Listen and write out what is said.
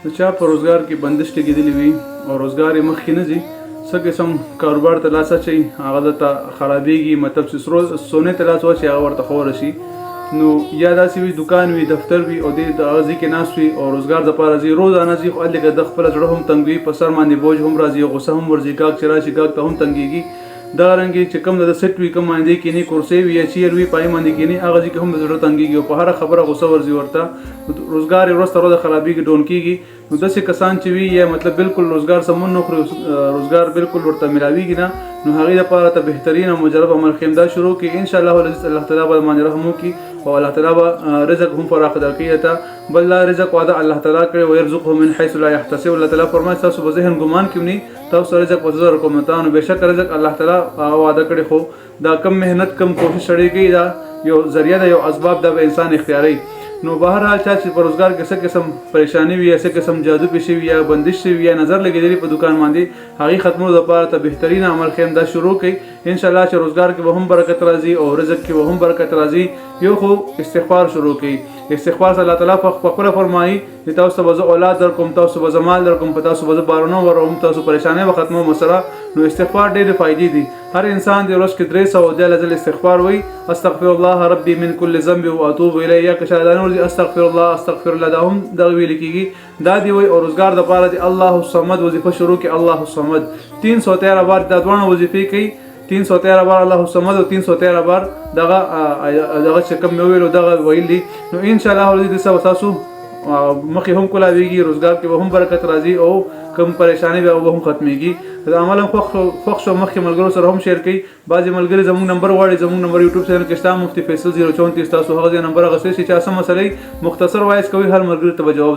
د چا په روزګار کې بندش لګېدلی وي او روزګار یې مخکې نه ځي، څه قسم کاروبار ته لاس اچوي هغه درته خرابېږي، مطلب چې سونې ته لاس واچوي هغه ورته ښه ورشي. نو یا داسې وي دکان وي دفتر وي او د هغه ځای کې ناست وي او روزګار دپاره ځي، روزانه ځي خو هلته د خپله زړه هم تنګ وي، په سر باندې بوج هم راځي، غصه هم ورځي، ګاګ چې راشي ګاګ ته هم تنګېږي. دغه رنګې چې کوم د سټ وي کوم باندې کینی کرسۍ وي یا چیر وي پای باندې کینی هغه ځای کې هم د زړه تنګېږي او په هره خبره غصه ورځي ورته، روزګار یې ورځ تر ورځه خرابېږي ډون کېږي. نو داسې کسان چې وي یا مطلب بالکل روزګار سمون نه خوري، روزګار بالکل ورته ملاویږي نه، نو هغې لپاره ته بهترین او مجرب عمل خیمدا شروع کړي. انشاءالله العزیز الله تعالی به باندې رحم وکړي او الله تعالی به رزق هم فراخ درکړي ته. بل لا رزق وعده الله تعالی کړی ويرزقه من حيث لا يحتسب. الله تعالی فرمایي تاسو به ذهن ګمان کې ونی تاسو رزق په زر کوم ته، نو بهشکه رزق الله تعالی وعده کړی، خو دا کم مهنت کم کوشش سړی کوي دا یو ذریعہ ده، یو اسباب ده به انسان اختیاري. نو بهر حال چا چې په روزګار کې څه قسم پریشانی وي یا څه قسم جادو پیښې وي یا بندش وي یا نظر لګېدلی په دکان باندې، هغې ختمولو دپاره ته بهترین عمل خیم دا شروع کړئ. انشاءالله چې روزګار کې به هم برکت راځي او رزق کې به هم برکت راځي. یو خو استغفار شروع کړئ. استغفار الله تعالی په خپله فرمایي چې تاسو ته به زه اولاد درکوم، تاسو به زه مال درکوم، په تاسو به زه بارونه وروم، تاسو پریشانۍ به ختموم سره. نو استغفار ډېرې فایدې دي. هر انسان د ورځ کې 300 ځله استغفار وایي، استغفر الله ربي من كل ذنب واتوب الیه، یا که شهادانه ورځي استغفر الله استغفر الله، دا هم دغه ویل کېږي. دا دی وایي او روزګار دپاره د الله الصمد وظیفه شروع کړي. الله الصمد 313 بار دا دواړه وظیفې کوي، 313 بار الله الصمد او 313 بار دغه چې کوم مې ویلو دغه ویل دي. نو انشاءالله ورځي د تاسو مخې هم کولاویږي، روزګار کې به هم برکت راځي او کم پریشانی به هم ختمېږي. دا عمل هم خوښ شو مخکې ملګرو سره هم شیر کړئ. بعضې ملګري زموږ نمبر غواړي، زموږ نمبر یوټیوب چینل کې شته مفتي فیصل 034، تاسو هغه ځای نمبر اخیستی چې څه مسئله مختصر وایس کوي هر ملګري ته به جواب